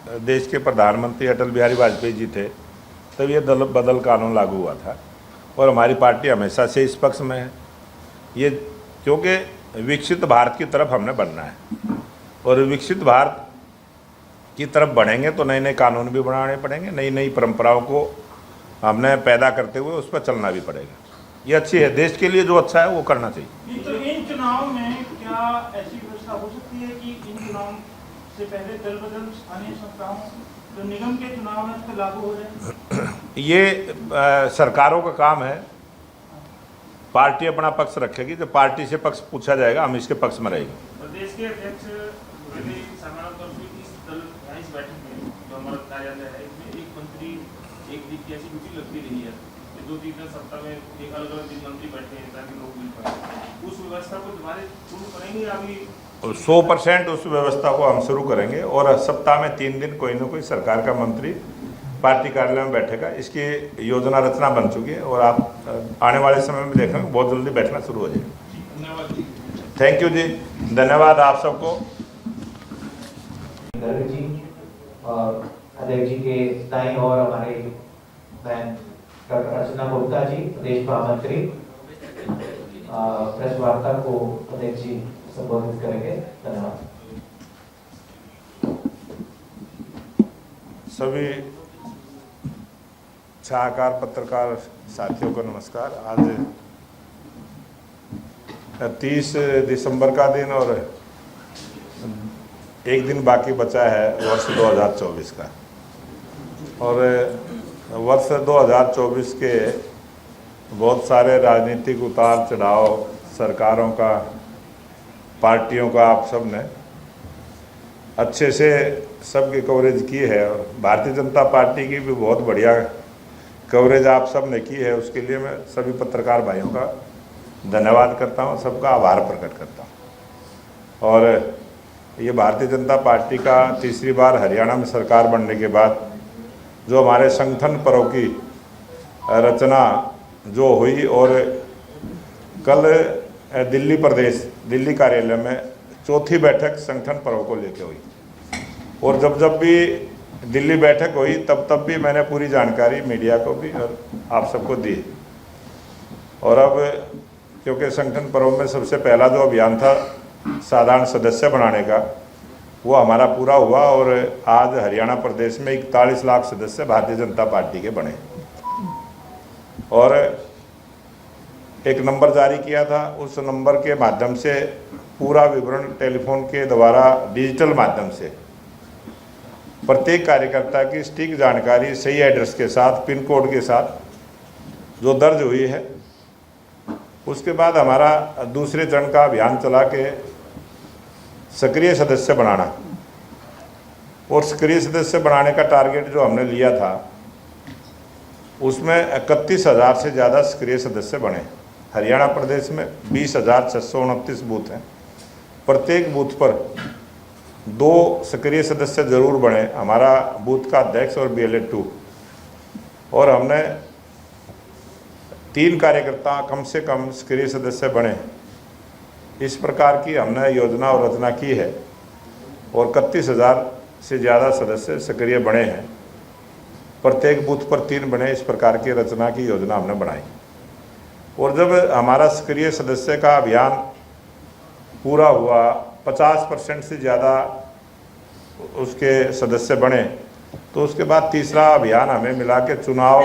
देश के प्रधानमंत्री अटल बिहारी वाजपेयी जी थे तब ये दल बदल कानून लागू हुआ था और हमारी पार्टी हमेशा से इस पक्ष में है। ये क्योंकि विकसित भारत की तरफ हमने बढ़ना है और विकसित भारत की तरफ बढ़ेंगे तो नए नए कानून भी बनाने पड़ेंगे, नई नई परंपराओं को हमने पैदा करते हुए उस पर चलना भी पड़ेगा। ये अच्छी है, देश के लिए जो अच्छा है वो करना चाहिए। तो इन चुनाव में क्या ऐसी व्यवस्था हो सकती है कि इन चुनाव से पहले दल बदल स्थानीय संस्थाओं जो निगम के चुनाव है उस पर लागू हो जाए? ये सरकारों का काम है, पार्टी अपना पक्ष रखेगी, जब पार्टी से पक्ष पूछा जाएगा हम इसके पक्ष में रहेंगे। प्रदेश के अध्यक्ष सामान्य तौर पर इस बैठक में जो हमारा कार्यालय है इसमें एक मंत्री एक दिन की ऐसी ड्यूटी लगती रही है, 2-3 सप्ताह में एक अलग अलग दिन मंत्री बैठे हैं ताकि लोग मिल पाए। उस व्यवस्था को दोबारा शुरू करेंगे अभी? 100% उस व्यवस्था को हम शुरू करेंगे और सप्ताह में 3 दिन कोई ना कोई सरकार का मंत्री पार्टी कार्यालय में बैठेगा। इसकी योजना रचना बन चुकी है और आप आने वाले समय में देखेंगे बहुत जल्दी बैठना शुरू हो जाएगा। धन्यवाद। थैंक यू जी, धन्यवाद आप सबको। जी और अध्यक्ष जी के दाईं और हमारे बहन डॉक्टर अर्चना गुप्ता जी प्रदेश महामंत्री प्रेस वार्ता को अध्यक्ष जी संबोधित करेंगे। धन्यवाद। सभी छायाकार पत्रकार साथियों को नमस्कार। आज 30 दिसंबर का दिन और एक दिन बाकी बचा है वर्ष 2024 का और वर्ष 2024 के बहुत सारे राजनीतिक उतार चढ़ाव सरकारों का, पार्टियों का आप सब ने अच्छे से सबकी कवरेज की है और भारतीय जनता पार्टी की भी बहुत बढ़िया कवरेज आप सब ने की है। उसके लिए मैं सभी पत्रकार भाइयों का धन्यवाद करता हूं, सबका आभार प्रकट करता हूं। और ये भारतीय जनता पार्टी का तीसरी बार हरियाणा में सरकार बनने के बाद जो हमारे संगठन पर्व की रचना जो हुई और कल दिल्ली कार्यालय में चौथी बैठक संगठन पर्व को लेकर हुई और जब भी दिल्ली बैठक हुई तब भी मैंने पूरी जानकारी मीडिया को भी और आप सबको दी। और अब क्योंकि संगठन पर्व में सबसे पहला जो अभियान था साधारण सदस्य बनाने का वो हमारा पूरा हुआ और आज हरियाणा प्रदेश में 41 लाख सदस्य भारतीय जनता पार्टी के बने और एक नंबर जारी किया था। उस नंबर के माध्यम से पूरा विवरण टेलीफोन के द्वारा डिजिटल माध्यम से प्रत्येक कार्यकर्ता की सटीक जानकारी सही एड्रेस के साथ, पिन कोड के साथ जो दर्ज हुई है। उसके बाद हमारा दूसरे चरण का अभियान चला के सक्रिय सदस्य बनाना और सक्रिय सदस्य बनाने का टारगेट जो हमने लिया था उसमें 31,000 से ज़्यादा सक्रिय सदस्य बने। हरियाणा प्रदेश में 20,629 बूथ हैं, प्रत्येक बूथ पर 2 सक्रिय सदस्य जरूर बने, हमारा बूथ का अध्यक्ष और BLA 2 और हमने 3 कार्यकर्ता कम से कम सक्रिय सदस्य बने। इस प्रकार की हमने योजना और रचना की है और 31,000 से ज़्यादा सदस्य सक्रिय बने हैं, प्रत्येक बूथ पर 3 बने। इस प्रकार की रचना की योजना हमने बनाई और जब हमारा सक्रिय सदस्य का अभियान पूरा हुआ, 50% से ज़्यादा उसके सदस्य बने, तो उसके बाद तीसरा अभियान हमें मिला के चुनाव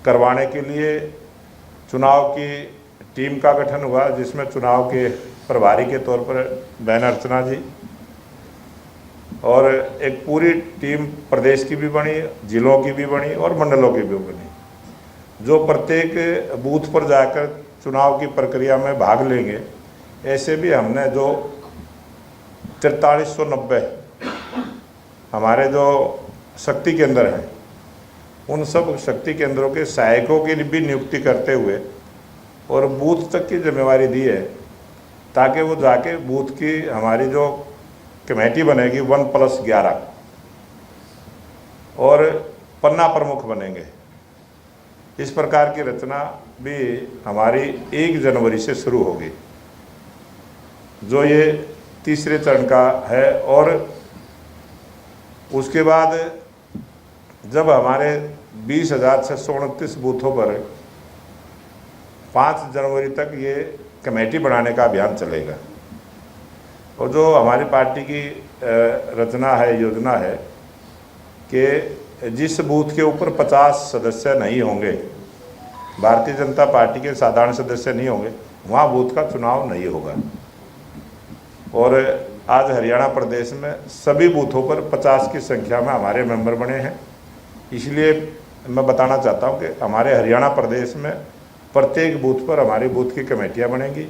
करवाने के लिए चुनाव की टीम का गठन हुआ, जिसमें चुनाव के प्रभारी के तौर पर बहन अर्चना जी और एक पूरी टीम प्रदेश की भी बनी, जिलों की भी बनी और मंडलों की भी बनी, जो प्रत्येक बूथ पर जाकर चुनाव की प्रक्रिया में भाग लेंगे। ऐसे भी हमने जो 4390 हमारे जो शक्ति केंद्र हैं उन सब शक्ति केंद्रों के सहायकों की भी नियुक्ति करते हुए और बूथ तक की जिम्मेवारी दी है ताकि वो जाके बूथ की हमारी जो कमेटी बनेगी 1+11 और पन्ना प्रमुख बनेंगे। इस प्रकार की रचना भी हमारी 1 जनवरी से शुरू होगी, जो ये तीसरे चरण का है। और उसके बाद जब हमारे 20,629 बूथों पर 5 जनवरी तक ये कमेटी बनाने का अभियान चलेगा, और जो हमारी पार्टी की रचना है, योजना है कि जिस बूथ के ऊपर 50 सदस्य नहीं होंगे, भारतीय जनता पार्टी के साधारण सदस्य नहीं होंगे, वहाँ बूथ का चुनाव नहीं होगा। और आज हरियाणा प्रदेश में सभी बूथों पर 50 की संख्या में हमारे मेंबर बने हैं। इसलिए मैं बताना चाहता हूँ कि हमारे हरियाणा प्रदेश में प्रत्येक बूथ पर हमारी बूथ की कमेटियाँ बनेंगी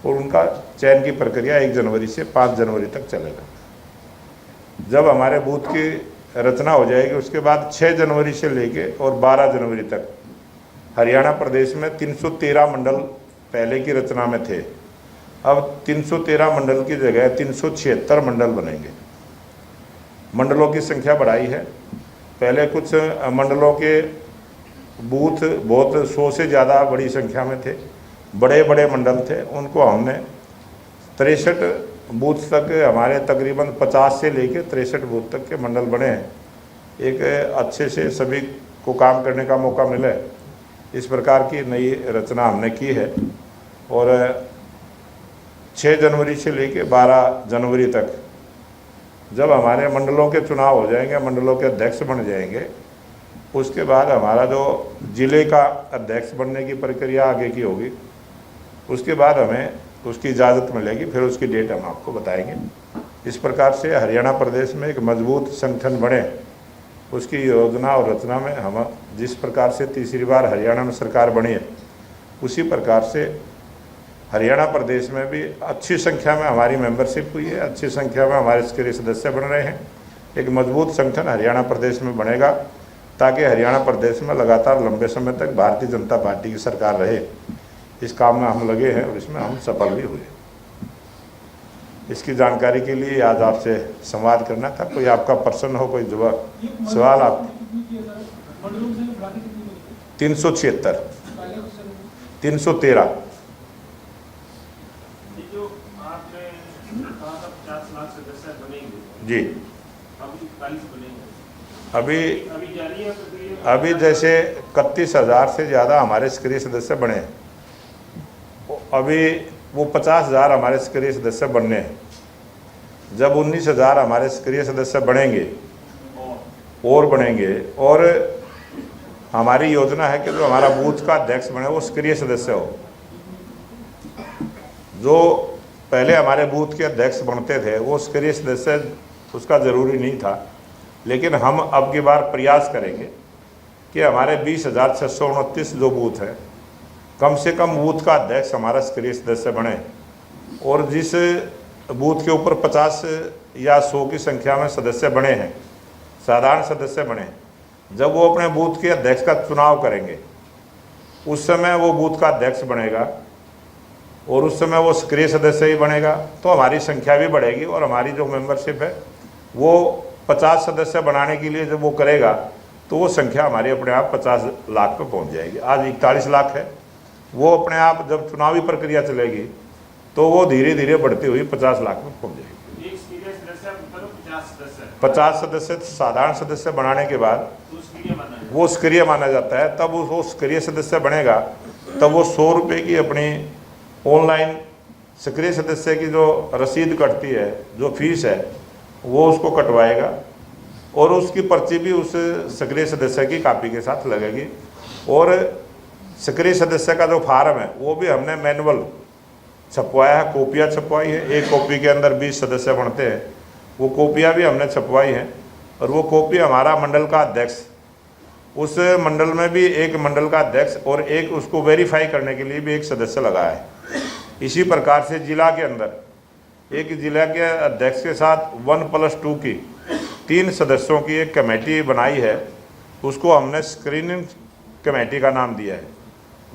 और उनका चयन की प्रक्रिया 1 जनवरी से 5 जनवरी तक चलेगा। जब हमारे बूथ की रचना हो जाएगी, उसके बाद 6 जनवरी से लेके और 12 जनवरी तक हरियाणा प्रदेश में 313 मंडल पहले की रचना में थे, अब 313 मंडल की जगह 376 मंडल बनेंगे। मंडलों की संख्या बढ़ाई है। पहले कुछ मंडलों के बूथ बहुत 100 से ज़्यादा बड़ी संख्या में थे, बड़े बड़े मंडल थे, उनको हमने 63 बूथ तक, हमारे तकरीबन 50 से लेकर 63 बूथ तक के मंडल बने हैं। एक अच्छे से सभी को काम करने का मौका मिले, इस प्रकार की नई रचना हमने की है। और 6 जनवरी से लेकर 12 जनवरी तक जब हमारे मंडलों के चुनाव हो जाएंगे, मंडलों के अध्यक्ष बन जाएंगे, उसके बाद हमारा जो ज़िले का अध्यक्ष बनने की प्रक्रिया आगे की होगी, उसके बाद हमें उसकी इजाज़त मिलेगी, फिर उसकी डेट हम आपको बताएंगे। इस प्रकार से हरियाणा प्रदेश में एक मजबूत संगठन बने, उसकी योजना और रचना में हम जिस प्रकार से तीसरी बार हरियाणा में सरकार बनी है, उसी प्रकार से हरियाणा प्रदेश में भी अच्छी संख्या में हमारी मेंबरशिप हुई है, अच्छी संख्या में हमारे सक्रिय सदस्य बन रहे हैं। एक मजबूत संगठन हरियाणा प्रदेश में बनेगा ताकि हरियाणा प्रदेश में लगातार लंबे समय तक भारतीय जनता पार्टी की सरकार रहे। इस काम में हम लगे हैं और इसमें हम सफल भी हुए। इसकी जानकारी के लिए आज आपसे संवाद करना था। कोई आपका प्रश्न हो, कोई जवाब सवाल आप 376 313 जो आपने कहा था 50 लाख सदस्य बनेंगे जी, अभी 41 बनेंगे, अभी जारी है प्रक्रिया। अभी जैसे 31,000 से ज़्यादा हमारे सक्रिय सदस्य बने हैं, अभी वो 50,000 हमारे सक्रिय सदस्य बनने हैं। जब 19,000 हमारे सक्रिय सदस्य बनेंगे और बनेंगे, और हमारी योजना है कि जो हमारा बूथ का अध्यक्ष बने वो सक्रिय सदस्य हो। जो पहले हमारे बूथ के अध्यक्ष बनते थे वो सक्रिय सदस्य उसका ज़रूरी नहीं था, लेकिन हम अब की बार प्रयास करेंगे कि हमारे 20,629 जो बूथ हैं, कम से कम बूथ का अध्यक्ष हमारा सक्रिय सदस्य बने, और जिस बूथ के ऊपर 50 या 100 की संख्या में सदस्य बने हैं, साधारण सदस्य बने, जब वो अपने बूथ के अध्यक्ष का चुनाव करेंगे, उस समय वो बूथ का अध्यक्ष बनेगा और उस समय वो सक्रिय सदस्य ही बनेगा, तो हमारी संख्या भी बढ़ेगी और हमारी जो मेंबरशिप है वो 50 सदस्य बनाने के लिए जब वो करेगा तो वो संख्या हमारी अपने आप 50 लाख पर पहुंच जाएगी। आज 41 लाख है, वो अपने आप जब चुनावी प्रक्रिया चलेगी तो वो धीरे धीरे बढ़ती हुई 50 लाख में पहुंच जाएगी। 50 सदस्य साधारण सदस्य बनाने के बाद वो सक्रिय माना जाता है। तब वो सक्रिय सदस्य बनेगा तब वो 100 रुपये की अपनी ऑनलाइन सक्रिय सदस्य की जो रसीद कटती है, जो फीस है, वो उसको कटवाएगा और उसकी पर्ची भी उस सक्रिय सदस्य की कॉपी के साथ लगेगी। और सक्रिय सदस्य का जो फार्म है वो भी हमने मैनुअल छपवाया है, कॉपियाँ छपवाई है। एक कॉपी के अंदर 20 सदस्य बनते हैं, वो कॉपियाँ भी हमने छपवाई हैं। और वो कॉपी हमारा मंडल का अध्यक्ष, उस मंडल में भी एक मंडल का अध्यक्ष और एक उसको वेरीफाई करने के लिए भी एक सदस्य लगा है। इसी प्रकार से जिला के अंदर एक जिला के अध्यक्ष के साथ 1+2 की 3 सदस्यों की एक कमेटी बनाई है, उसको हमने स्क्रीनिंग कमेटी का नाम दिया है।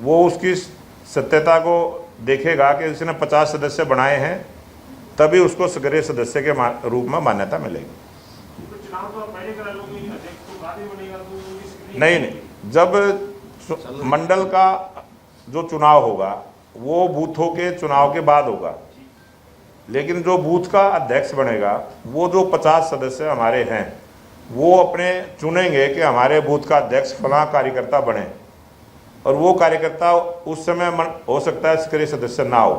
वो उसकी सत्यता को देखेगा कि उसने 50 सदस्य बनाए हैं, तभी उसको सक्रिय सदस्य के रूप में मान्यता मिलेगी। नहीं, जब मंडल का जो चुनाव होगा वो बूथों के चुनाव के बाद होगा, लेकिन जो बूथ का अध्यक्ष बनेगा वो जो 50 सदस्य हमारे हैं वो अपने चुनेंगे कि हमारे बूथ का अध्यक्ष फलां कार्यकर्ता बने, और वो कार्यकर्ता उस समय हो सकता है सक्रिय सदस्य ना हो,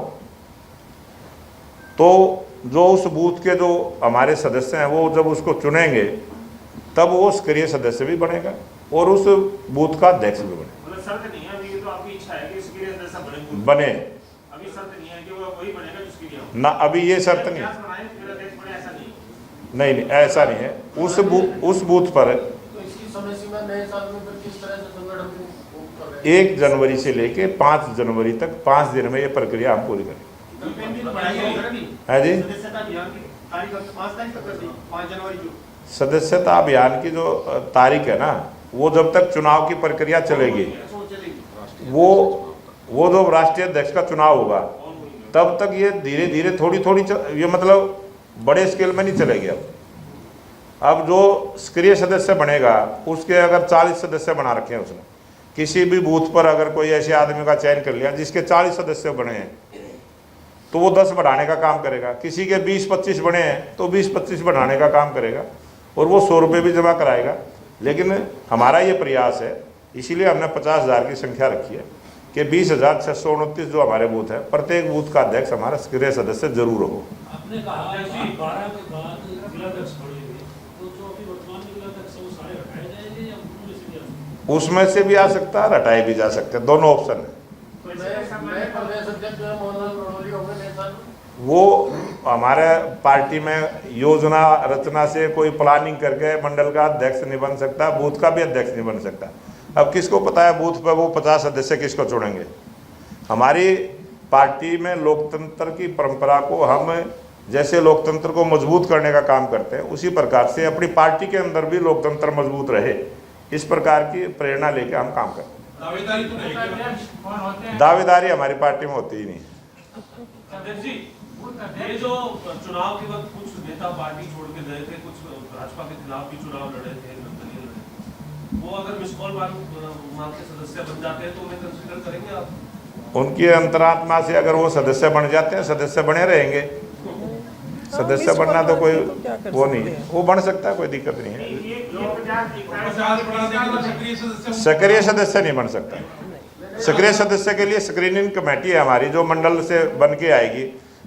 तो जो उस बूथ के जो हमारे सदस्य हैं वो जब उसको चुनेंगे तब वो सक्रिय सदस्य भी बनेगा और उस बूथ का अध्यक्ष भी मतलब शर्त नहीं है अभी, ये तो आपकी इच्छा है कि सक्रिय सदस्य बने। बने। अभी शर्त नहीं है कि वो वही बनेगा जो सक्रिय हो। ना, अभी ये शर्त नहीं, प्रयास बनाएं, फिर अध्यक्ष बने, ऐसा नहीं। नहीं ऐसा नहीं है। उस बूथ पर तो इसकी समय सीमा नए साल में फिर किस तरह से संगठन को कर रहे हैं? 1 जनवरी से लेके 5 जनवरी तक 5 दिन में ये प्रक्रिया हम पूरी करेंगे। है जी, सदस्यता अभियान की तारीख 5 तारीख तक कर दी, 5 जनवरी जो सदस्यता अभियान की जो तारीख है ना, वो जब तक चुनाव की प्रक्रिया चलेगी, वो जो राष्ट्रीय अध्यक्ष का चुनाव होगा तब तक ये धीरे धीरे थोड़ी थोड़ी ये मतलब बड़े स्केल में नहीं चलेगी। अब जो सक्रिय सदस्य बनेगा उसके अगर 40 सदस्य बना रखे हैं उसने, किसी भी बूथ पर अगर कोई ऐसे आदमी का चयन कर लिया जिसके 40 सदस्य बने हैं तो वो 10 बढ़ाने का काम करेगा, किसी के 20-25 बने हैं तो 20-25 बढ़ाने का काम करेगा, और वो 100 रुपये भी जमा कराएगा। लेकिन हमारा ये प्रयास है, इसीलिए हमने 50,000 की संख्या रखी है कि 20,629 जो हमारे बूथ है, प्रत्येक बूथ का अध्यक्ष हमारा सक्रिय सदस्य जरूर हो। आपने कहा कि 12 के बाद जिलाध्यक्ष बढ़ेंगे, तो जो अभी वर्तमान में जिलाध्यक्ष है वो सारे हटाए जाएंगे या उनमें से भी आ सकते हैं? उसमें से भी आ सकता है, हटाए भी जा सकते हैं, दोनों ऑप्शन है। नए प्रदेश अध्यक्ष जो है मोहनलाल बड़ोली होंगे नए साल में। वो हमारे पार्टी में योजना रचना से कोई प्लानिंग करके मंडल का अध्यक्ष नहीं बन सकता, बूथ का भी अध्यक्ष नहीं बन सकता। अब किसको पता है बूथ पर वो 50 सदस्य किसको चुनेंगे। हमारी पार्टी में लोकतंत्र की परंपरा को हम जैसे लोकतंत्र को मजबूत करने का काम करते हैं, उसी प्रकार से अपनी पार्टी के अंदर भी लोकतंत्र मजबूत रहे, इस प्रकार की प्रेरणा लेके हम काम करते हैं। दावेदारी हमारी पार्टी में होती ही नहीं। अध्यक्ष जी, ये जो चुनाव के वक्त कुछ नेता पार्टी छोड़ के गए थे, कुछ भाजपा के खिलाफ भी चुनाव लड़े थे, निर्दलीय लड़े, वो अगर मिस कॉल मांग के सदस्य बन जाते हैं तो उन्हें कंसीडर करेंगे आप? उनकी अंतरात्मा से अगर वो सदस्य बन जाते हैं, सदस्य बने रहेंगे। सदस्य बनना तो कोई वो नहीं है, वो बन सकता है, कोई दिक्कत नहीं है। सक्रिय सदस्य नहीं बन सकता। सक्रिय सदस्य के लिए स्क्रीनिंग कमेटी है हमारी, जो मंडल से बन के आएगी,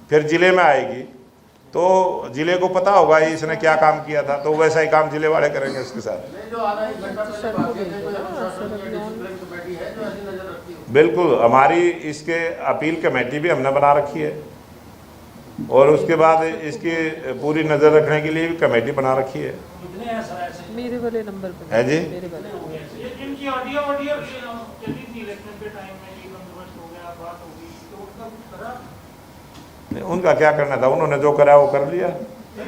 फिर जिले में आएगी, तो जिले को पता होगा इसने क्या काम किया था, तो वैसा ही काम जिले वाले करेंगे उसके साथ। जो आधा 1 घंटा पहले बात की थी, कोई अनुशासन की डिसिप्लिन कमेटी है जो ऐसी नजर रखती है? बिल्कुल, हमारी इसके अपील कमेटी भी हमने बना रखी है, और उसके बाद इसकी पूरी नज़र रखने के लिए भी कमेटी बना रखी है। मेरे वाले नंबर पे है जी, मेरे वाले इनकी ऑडियो चली थी इलेक्शन के टाइम में, ये बंदोबस्त हो गया, बात होगी, तो उनका कुछ करा? नहीं, उनका क्या करना था, उन्होंने जो करा वो कर लिया।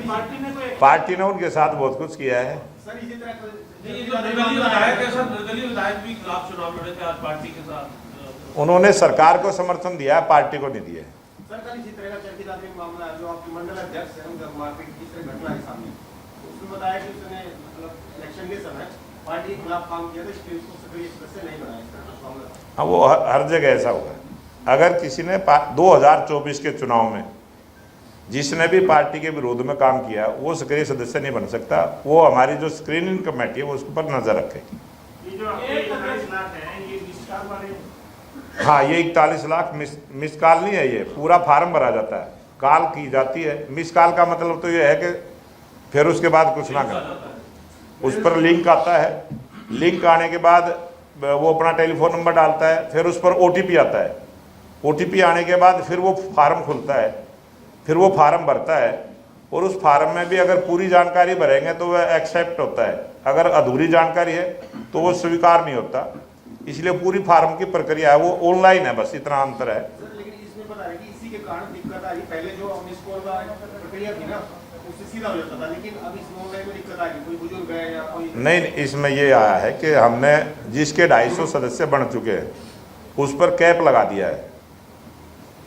पार्टी ने कोई पार्टी ने उनके साथ बहुत कुछ किया है। सर इसी तरह निर्दलीय विधायक है सर, निर्दलीय विधायक भी खिलाफ चुनाव लड़े थे आज पार्टी के साथ। उन्होंने सरकार को समर्थन दिया है, पार्टी को नहीं दिया है। सर कल इसी तरह का चर्चित आदमी मामला है जो आपके मंडल अध्यक्ष है, उनका मारपीट की तरह घटना है सामने, उसने बताया कि उसने मतलब इलेक्शन के समय पार्टी के खिलाफ काम किया था, इसलिए उसको सक्रिय सदस्य नहीं बनाया। इस तरह का मामला था। हाँ, वो हर जगह ऐसा होगा। अगर किसी ने 2024 के चुनाव में जिसने भी पार्टी के विरोध में काम किया वो सक्रिय सदस्य नहीं बन सकता। वो हमारी जो स्क्रीनिंग कमेटी है वो उसके पर नजर रखेगी। ये जो आपके 41 लाख है, ये विस्तार वाले, हाँ, ये 41 लाख मिस कॉल नहीं है, ये पूरा फार्म भरा जाता है, कॉल की जाती है। मिस कॉल का मतलब तो ये है कि फिर उसके बाद कुछ ना कर, उस पर लिंक आता है, लिंक आने के बाद वो अपना टेलीफोन नंबर डालता है, फिर उस पर OTP आता है, OTP आने के बाद फिर वो फार्म खुलता है, फिर वो फार्म भरता है, और उस फार्म में भी अगर पूरी जानकारी भरेंगे तो वह एक्सेप्ट होता है, अगर अधूरी जानकारी है तो वो स्वीकार नहीं होता। इसलिए पूरी फार्म की प्रक्रिया है वो ऑनलाइन है, बस इतना अंतर है। सर लेकिन इसमें बता रहे कि इसी के कारण दिक्कत आ रही, पहले जो मिस कॉल का प्रक्रिया थी ना उससे सीधा हो जाता था, लेकिन अब इस ऑनलाइन में दिक्कत आ रही, कोई बुजुर्ग है या कोई नहीं, इसमें ये आया है कि हमने जिसके 250 सदस्य बन चुके हैं उस पर कैप लगा दिया है।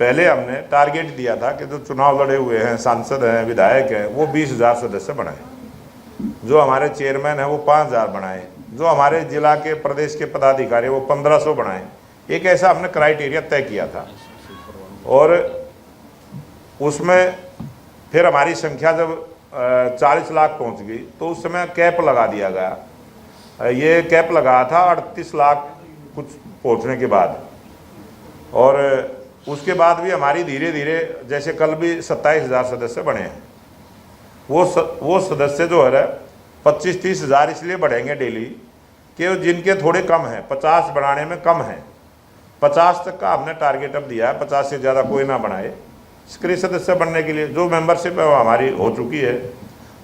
पहले हमने टारगेट दिया था कि जो चुनाव लड़े हुए हैं, सांसद हैं, विधायक हैं, वो 20,000 सदस्य बनाए, जो हमारे चेयरमैन हैं वो 5,000 बनाए, जो हमारे जिला के प्रदेश के पदाधिकारी वो 1500 बनाए। एक ऐसा हमने क्राइटेरिया तय किया था, और उसमें फिर हमारी संख्या जब 40 लाख पहुंच गई, तो उस समय कैप लगा दिया गया। ये कैप लगा था 38 लाख कुछ पहुंचने के बाद, और उसके बाद भी हमारी धीरे धीरे, जैसे कल भी 27,000 सदस्य बने हैं। वो सदस्य जो है 25-30 हज़ार इसलिए बढ़ेंगे डेली कि जिनके थोड़े कम हैं, 50 बढ़ाने में कम है, 50 तक का हमने टारगेट अब दिया है, 50 से ज़्यादा कोई ना बढ़ाए। सक्रिय सदस्य बनने के लिए जो मेंबरशिप है वो हमारी हो चुकी है,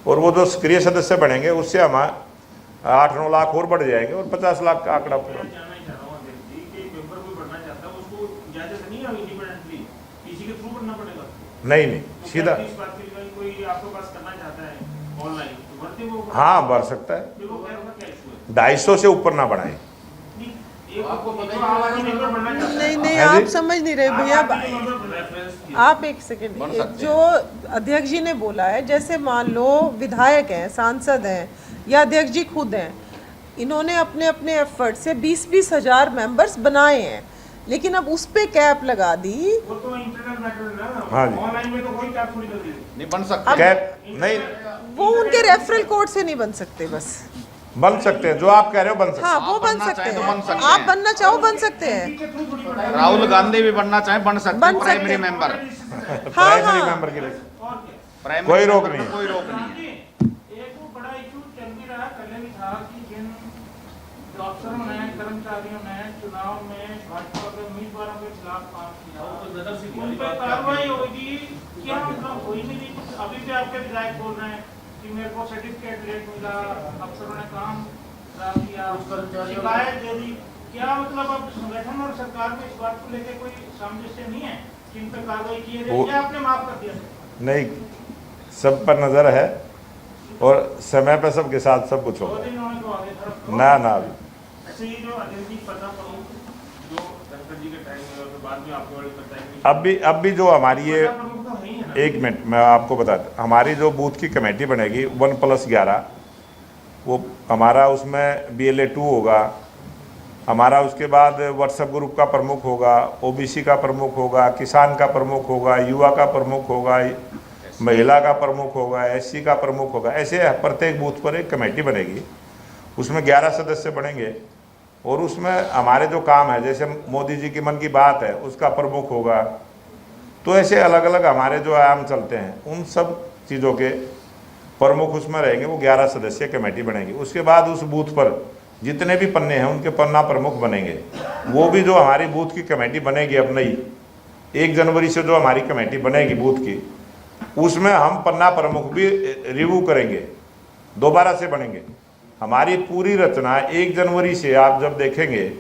और वो जो सक्रिय सदस्य बनेंगे उससे हम 8-9 लाख और बढ़ जाएंगे, और 50 लाख का आंकड़ा पूरा। जानना ही चाह रहा हूँ अध्यक्ष जी कि मेंबर कोई बढ़ना चाहता है उसको इजाजत नहीं है इंडिपेंडेंटली, किसी के थ्रू बढ़ना पड़ेगा? नहीं, तो सीधा। इस बात के लिए कोई आपके पास करना चाहता है ऑनलाइन तो बढ़ते वो, हाँ, बढ़ सकता है। फिर वो क्या इशू है? 250 से ऊपर ना बढ़ाए। नहीं हाँ आप जी? समझ नहीं रहे भैया। आप एक बन सेकंड, सकते जो अध्यक्ष जी ने बोला है, जैसे मान लो विधायक हैं, सांसद हैं, या अध्यक्ष जी खुद हैं, इन्होंने अपने अपने एफर्ट से 20-20 हज़ार मेंबर्स बनाए हैं, लेकिन अब उस पे कैप लगा दी। वो तो इंटरनल मैटर है ना, हाँ जी। ऑनलाइन में तो कोई कैप थोड़ी कर दी। नहीं बन सकता। कैप नहीं वो उनके रेफरल कोड से नहीं बन सकते, बस। बन सकते हैं, जो आप कह रहे हो बन सकते हाँ, हैं। वो आप बन बनना सकते चाहें तो हैं। बन सकते आप हैं। बनना चाहो बन सकते हैं। के थ्रू थोड़ी बढ़ाएगा। राहुल गांधी भी बनना चाहे बन सकते बन हैं, प्राइमरी सकते हैं। मेंबर। प्राइमरी हाँ। मेंबर के लिए और क्या? प्राइमरी कोई रोक मेंबर नहीं में है। कोई रोक नहीं है। एक वो बड़ा इशू चल भी रहा पहले भी था कि जिन अफसरों ने, कर्मचारियों ने चुनाव में भाजपा के उम्मीदवारों के खिलाफ काम किया, उन पे कार्रवाई होगी, क्या मतलब हुई नहीं? कुछ अभी भी आपके विधायक बोल रहे हैं कि मेरे को सर्टिफिकेट लेट मिला, अफसरों ने काम खराब किया, शिकायत दे दी। क्या मतलब अब संगठन और सरकार में इस बात को लेकर कोई सामंजस्य नहीं है कि इन पर कार्रवाई की है, या आपने माफ कर दिया? नहीं, सब पर नज़र है, और समय पर सबके साथ सब कुछ 2 होगा। दिन होने को आगे तरफ ना ना, ऐसे ही जो अध्यक्ष जी पता प्रमुख जो शंकर जी के टाइम में और फिर बाद में आपके वाले का टाइम में अब भी जो हमारी ये, पता प्रमुख तो है ही है ना। 1 मिनट मैं आपको बताता, हमारी जो बूथ की कमेटी बनेगी 1+11, वो हमारा उसमें BLA 2 होगा हमारा, उसके बाद व्हाट्सएप ग्रुप का प्रमुख होगा, OBC का प्रमुख होगा, किसान का प्रमुख होगा, युवा का प्रमुख होगा, महिला का प्रमुख होगा, SC का प्रमुख होगा। ऐसे प्रत्येक बूथ पर एक कमेटी बनेगी, उसमें 11 सदस्य बनेंगे, और उसमें हमारे जो काम है, जैसे मोदी जी की मन की बात है, उसका प्रमुख होगा। तो ऐसे अलग अलग हमारे जो आयाम चलते हैं, उन सब चीज़ों के प्रमुख उसमें रहेंगे। वो 11 सदस्यीय कमेटी बनेगी। उसके बाद उस बूथ पर जितने भी पन्ने हैं उनके पन्ना प्रमुख बनेंगे। वो भी जो हमारी बूथ की कमेटी बनेगी अब नई 1 जनवरी से जो हमारी कमेटी बनेगी बूथ की, उसमें हम पन्ना प्रमुख भी रिव्यू करेंगे, दोबारा से बनेंगे। हमारी पूरी रचना 1 जनवरी से आप जब देखेंगे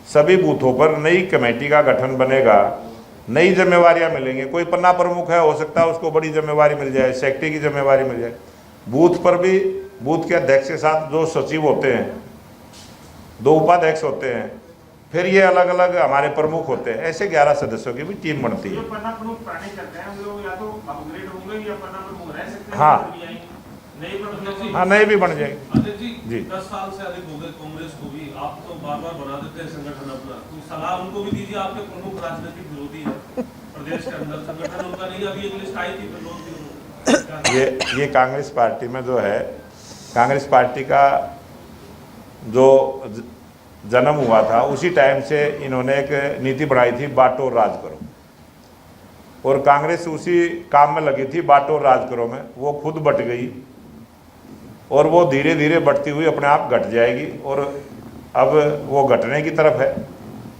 सभी बूथों पर नई कमेटी का गठन बनेगा, नई जिम्मेवारियां मिलेंगी। कोई पन्ना प्रमुख है, हो सकता है उसको बड़ी जिम्मेवारी मिल जाए, सेक्रेटरी की जिम्मेवारी मिल जाए। बूथ पर भी बूथ के अध्यक्ष के साथ 2 सचिव होते हैं, 2 उपाध्यक्ष होते हैं, फिर ये अलग अलग हमारे प्रमुख होते हैं। ऐसे 11 सदस्यों की भी टीम बनती जो है। पन्ना प्रमुख पुराने चलते हैं वो या तो अपग्रेड होंगे या पन्ना प्रमुख रह सकते हैं। हाँ। नए प्रमुख हाँ, नए भी बन जाएंगे। अध्यक्ष जी। जी 10 साल से अधिक हो गए कांग्रेस को भी, आप तो बार बार बना देते हैं संगठन अपना, कोई सलाह उनको भी दीजिए। आपके प्रमुख राजनीतिक विरोधी है प्रदेश के अंदर, संगठन उनका नहीं। अभी एक लिस्ट आई थी विरोध की, ये कांग्रेस पार्टी में जो है, कांग्रेस पार्टी का जो जन्म हुआ था उसी टाइम से इन्होंने एक नीति बनाई थी, बांटो और राज करो, और कांग्रेस उसी काम में लगी थी, बांटो और राज करो में। वो खुद बट गई, और वो धीरे धीरे बढ़ती हुई अपने आप घट जाएगी, और अब वो घटने की तरफ है,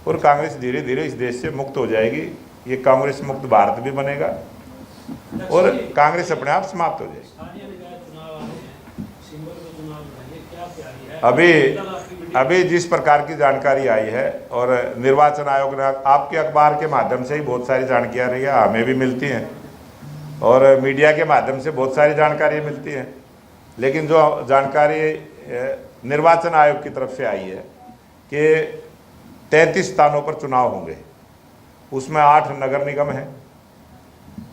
और कांग्रेस धीरे धीरे इस देश से मुक्त हो जाएगी। ये कांग्रेस मुक्त भारत भी बनेगा, और कांग्रेस अपने आप समाप्त हो जाएगी। अभी जिस प्रकार की जानकारी आई है, और निर्वाचन आयोग ने आपके अखबार के माध्यम से ही बहुत सारी जानकारियाँ हमें भी मिलती हैं, और मीडिया के माध्यम से बहुत सारी जानकारी मिलती हैं, लेकिन जो जानकारी निर्वाचन आयोग की तरफ से आई है कि 33 स्थानों पर चुनाव होंगे, उसमें 8 नगर निगम हैं,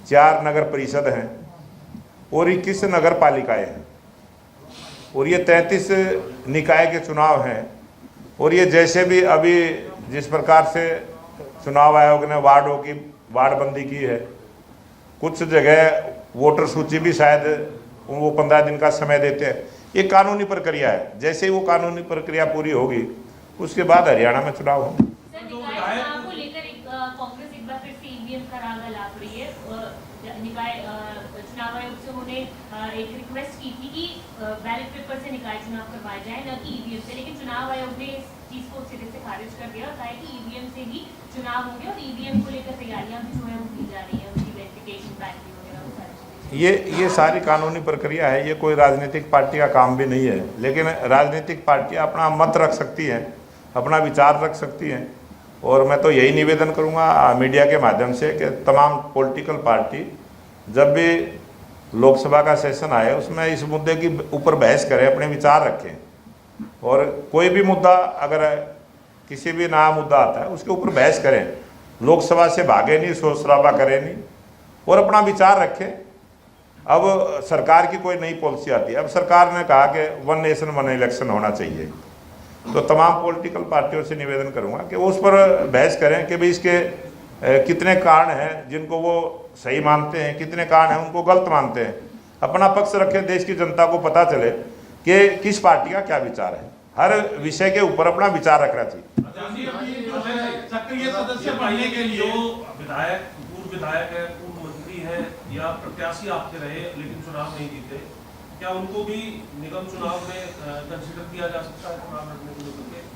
4 नगर परिषद हैं, और 21 नगर पालिकाएँ हैं, और ये 33 निकाय के चुनाव हैं। और ये जैसे भी अभी जिस प्रकार से चुनाव आयोग ने वार्डों की वार्डबंदी की है, कुछ जगह वोटर सूची भी शायद वो 15 दिन का समय देते हैं। ये कानूनी प्रक्रिया है। जैसे ही वो कानूनी प्रक्रिया पूरी होगी उसके बाद हरियाणा में चुनाव होंगे। सर, निकाय चुनाव को लेकर कांग्रेस एक बार फिर से ईवीएम का राग लाप रही है। निकाय चुनाव आयोग से उन्होंने एक रिक्वेस्ट की थी कि बैलेट पेपर से निकाय चुनाव करवाए जाए, न कि ईवीएम से, लेकिन चुनाव आयोग ने इस चीज को सिरे से खारिज कर दिया और कहा है कि ईवीएम से ही चुनाव होंगे और ईवीएम को लेकर तैयारियां भी जो है वो की जा रही है, उनकी वेरिफिकेशन पैकिंग वगैरह वो सारी। ये सारी कानूनी प्रक्रिया है। ये कोई राजनीतिक पार्टी का काम भी नहीं है, लेकिन राजनीतिक पार्टियां अपना मत रख सकती हैं, अपना विचार रख सकती हैं। और मैं तो यही निवेदन करूंगा मीडिया के माध्यम से कि तमाम पॉलिटिकल पार्टी जब भी लोकसभा का सेशन आए उसमें इस मुद्दे की ऊपर बहस करें, अपने विचार रखें। और कोई भी मुद्दा अगर किसी भी नया मुद्दा आता है उसके ऊपर बहस करें, लोकसभा से भागे नहीं, शोर शराबा करें नहीं और अपना विचार रखें। अब सरकार की कोई नई पॉलिसी आती है। अब सरकार ने कहा कि 1 नेशन 1 इलेक्शन होना चाहिए, तो तमाम पॉलिटिकल पार्टियों से निवेदन करूंगा कि वो उस पर बहस करें कि भाई इसके कितने कारण हैं जिनको वो सही मानते हैं, कितने कारण हैं उनको गलत मानते हैं। अपना पक्ष रखें, देश की जनता को पता चले कि किस पार्टी का क्या विचार है। हर विषय के ऊपर अपना विचार रखना चाहिए। सक्रिय सदस्य बनने के लिए जो विधायक, पूर्व विधायक है, पूर्व मंत्री है या प्रत्याशी आपके रहे लेकिन चुनाव नहीं जीते, क्या उनको भी निगम चुनाव में कंसीडर किया जा सकता है चुनाव लड़ने के लिए?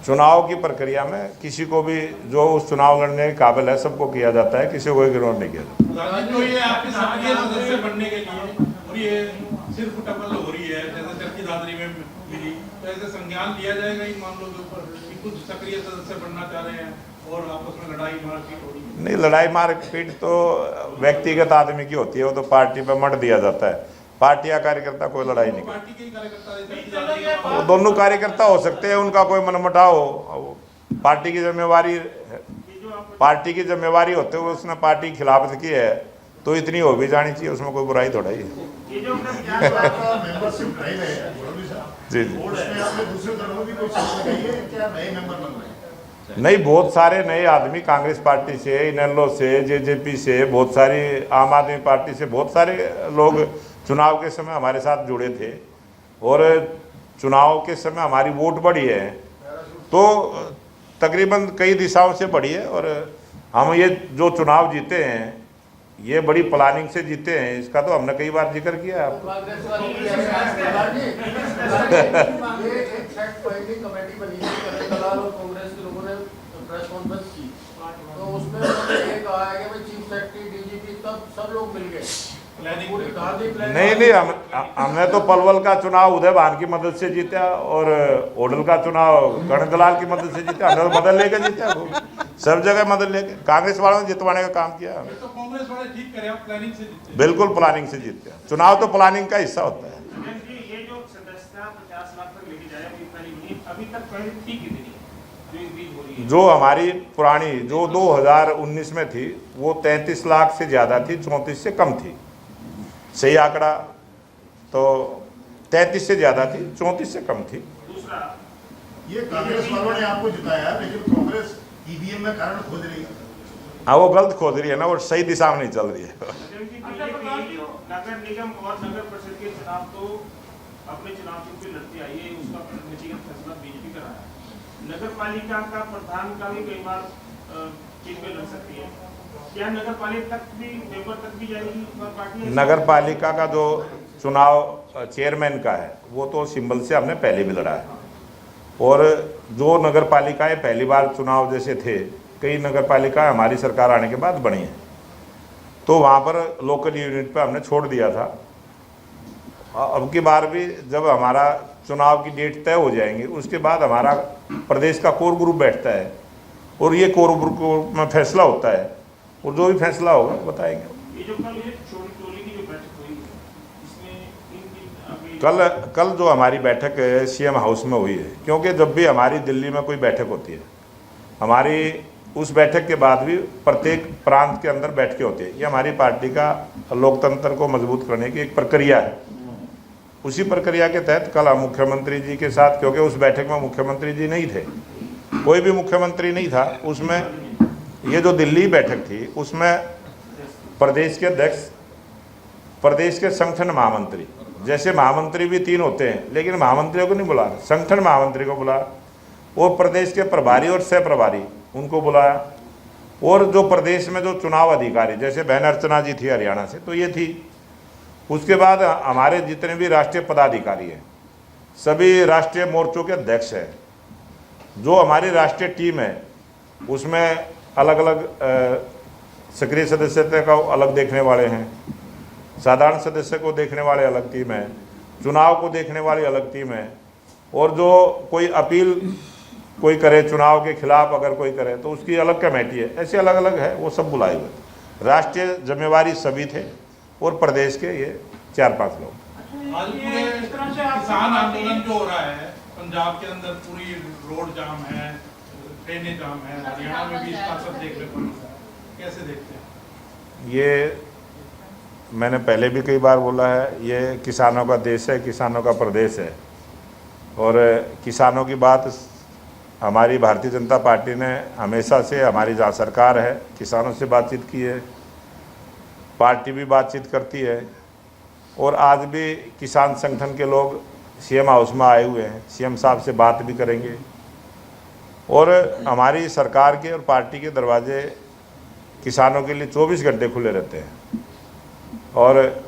चुनाव की प्रक्रिया में किसी को भी जो उस चुनाव लड़ने के काबिल है सबको किया जाता है, किसी को इग्नोर नहीं किया जाता। तो ये आपके सक्रिय सदस्य बनने के लिए और ये सिर्फ टपल हो रही है जैसे चरखी दादरी में मिली, तो ऐसे संज्ञान लिया जाएगा इन मामलों के ऊपर कि कुछ सक्रिय सदस्य बनना चाह रहे हैं और आपस में लड़ाई मारपीट हो रही है? नहीं, लड़ाई मारपीट तो व्यक्तिगत आदमी की होती है, वो तो पार्टी पे मत दिया जाता है। पार्टी या कार्यकर्ता कोई लड़ाई नहीं पार्टी के ही कार्यकर्ता वो दोनों कार्यकर्ता हो सकते हैं, उनका कोई मनमुटाव हो, पार्टी की जिम्मेवारी होते हुए उसने पार्टी की खिलाफत की है तो इतनी हो भी जानी चाहिए, उसमें कोई बुराई थोड़ा ही है। ये जो अपना मेंबरशिप ड्राइव है जी जी, उसमें आपने दूसरे दलों में भी कोई शर्त लगाई है क्या नए मेंबर बन रहे हैं? नहीं, बहुत सारे नए आदमी कांग्रेस पार्टी से, इनेलो से, जेजेपी से, बहुत सारी आम आदमी पार्टी से, बहुत सारे लोग चुनाव के समय हमारे साथ जुड़े थे और चुनाव के समय हमारी वोट बढ़ी है तो तकरीबन कई दिशाओं से बढ़ी है। और हम ये जो चुनाव जीते हैं ये बड़ी प्लानिंग से जीते हैं, इसका तो हमने कई बार जिक्र किया है आपको। कमेटी बनी थी दलाल और कांग्रेस के लोगों ने प्रेस कॉन्फ्रेंस की, तो उसमें उन्होंने ये कहा है कि भाई चीफ सेक्रेटरी, डीजीपी सब लोग मिल गए। नहीं, हमने तो पलवल का चुनाव उदय भान की मदद से जीता और ओडल का चुनाव कर्ण दलाल की मदद से जीता। हमने तो मदद लेकर जीता, सब जगह मदद लेके कांग्रेस वालों ने जितवाने का काम किया। तो कांग्रेस वाले ठीक करे, आप प्लानिंग से जीते। बिल्कुल प्लानिंग से जीतते हैं, चुनाव तो प्लानिंग का हिस्सा होता है। ये जो सदस्यता 50 लाख तक लेके जाए अभी तक पहले थी कितनी जो इस बीच हो रही है? जो हमारी पुरानी जो 2019 में थी वो 33 लाख से ज़्यादा थी, 34 से कम थी। सही आंकड़ा तो 33 से ज़्यादा थी, 34 से कम थी। दूसरा, ये कांग्रेस वालों ने आपको जिताया लेकिन कांग्रेस ईवीएम में कारण खोज रही है। हाँ, वो गलत खोज रही है ना, वो सही दिशा में नहीं चल रही है। नगर निगम और नगर परिषद के चुनाव तो अपने चुनाव चिन्ह पे लड़ती आई है, उसका नीतिगत फैसला बीजेपी कर रहा है। नगर पालिका का प्रधान का भी कई बार चिन्ह पे लड़ सकती है, क्या नगर पालिका तक भी मेंबर तक भी जाएगी पार्टी? नगर पालिका का जो चुनाव चेयरमैन का है वो तो सिंबल से हमने पहले भी लड़ा है और जो नगर पालिकाएँ पहली बार चुनाव जैसे थे, कई नगर पालिका हमारी सरकार आने के बाद बनी है तो वहाँ पर लोकल यूनिट पे हमने छोड़ दिया था। अब की बार भी जब हमारा चुनाव की डेट तय हो जाएंगी उसके बाद हमारा प्रदेश का कोर ग्रुप बैठता है और ये कोर ग्रुप में फैसला होता है और जो भी फैसला होगा बताएंगे। ये जो कल ये छोटी टोली की जो बैठक हुई इसमें कल जो हमारी बैठक सीएम हाउस में हुई है, क्योंकि जब भी हमारी दिल्ली में कोई बैठक होती है हमारी उस बैठक के बाद भी प्रत्येक प्रांत के अंदर बैठकें होती है। ये हमारी पार्टी का लोकतंत्र को मजबूत करने की एक प्रक्रिया है। उसी प्रक्रिया के तहत कल हम मुख्यमंत्री जी के साथ, क्योंकि उस बैठक में मुख्यमंत्री जी नहीं थे, कोई भी मुख्यमंत्री नहीं था उसमें, ये जो दिल्ली बैठक थी उसमें प्रदेश के अध्यक्ष, प्रदेश के संगठन महामंत्री जैसे महामंत्री भी 3 होते हैं, लेकिन महामंत्रियों को नहीं बुला, संगठन महामंत्री को बुला, और प्रदेश के प्रभारी और सह प्रभारी उनको बुलाया, और जो प्रदेश में जो चुनाव अधिकारी, जैसे बहन अर्चना जी थी हरियाणा से, तो ये थी। उसके बाद हमारे जितने भी राष्ट्रीय पदाधिकारी हैं, सभी राष्ट्रीय मोर्चों के अध्यक्ष हैं। जो हमारी राष्ट्रीय टीम है उसमें अलग अलग सक्रिय सदस्यता का अलग देखने वाले हैं, साधारण सदस्य को देखने वाले अलग टीम है, चुनाव को देखने वाली अलग टीम है, और जो कोई अपील कोई करे चुनाव के खिलाफ अगर कोई करे तो उसकी अलग कमेटी है। ऐसे अलग अलग है, वो सब बुलाए हुए। राष्ट्रीय जिम्मेवारी सभी थे और प्रदेश के ये 4-5 लोग। आज पूरे किसान आंदोलन जो हो रहा है पंजाब के अंदर, पूरी रोड जाम है, ट्रेनें जाम है, हरियाणा में भी इसका असर देखने को मिल रहा है, कैसे देखते हैं? ये मैंने पहले भी कई बार बोला है, ये किसानों का देश है, किसानों का प्रदेश है, और किसानों की बात हमारी भारतीय जनता पार्टी ने हमेशा से, हमारी जहाँ सरकार है, किसानों से बातचीत की है, पार्टी भी बातचीत करती है, और आज भी किसान संगठन के लोग सीएम हाउस में आए हुए हैं, सीएम साहब से बात भी करेंगे। और हमारी सरकार के और पार्टी के दरवाजे किसानों के लिए 24 घंटे खुले रहते हैं, और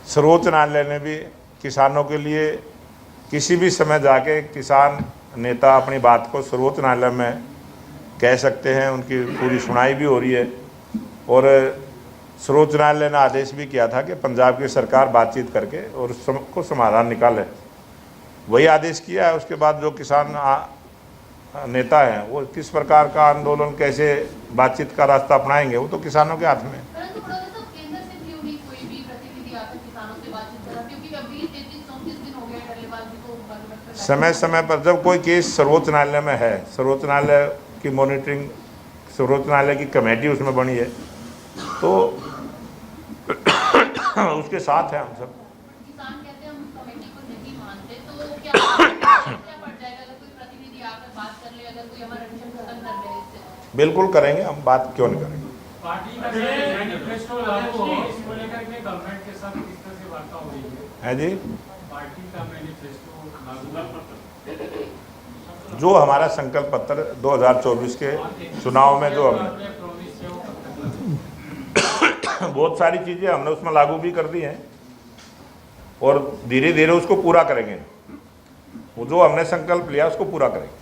सर्वोच्च न्यायालय ने भी किसानों के लिए किसी भी समय जाके किसान नेता अपनी बात को सर्वोच्च न्यायालय में कह सकते हैं, उनकी पूरी सुनाई भी हो रही है। और सर्वोच्च न्यायालय ने आदेश भी किया था कि पंजाब की सरकार बातचीत करके और उसको समाधान निकाले, वही आदेश किया है। उसके बाद जो किसान नेता हैं वो किस प्रकार का आंदोलन, कैसे बातचीत का रास्ता अपनाएंगे, वो तो किसानों के हाथ में है। समय समय पर जब कोई केस सर्वोच्च न्यायालय में है, सर्वोच्च न्यायालय की मॉनिटरिंग, सर्वोच्च न्यायालय की कमेटी उसमें बनी है, तो उसके साथ है हम सब। किसान कहते हैं हम कमेटी को नहीं मानते, तो क्या पड़ जाएगा अगर कोई प्रतिनिधि आकर बात कर ले, अगर कोई हमारा रंजन खत्म कर ले इससे? बिल्कुल करेंगे, हम बात क्यों नहीं करेंगे। पार्टी का मैनिफेस्टो लागू हो, इसको लेकर के गवर्नमेंट के साथ किस तरह से वार्ता हो रही है जी? पार्टी का मैनिफेस्टो जो हमारा संकल्प पत्र 2024 के चुनाव में जो हमने बहुत सारी चीज़ें हमने उसमें लागू भी कर दी हैं, और धीरे धीरे उसको पूरा करेंगे। वो जो हमने संकल्प लिया उसको पूरा करेंगे।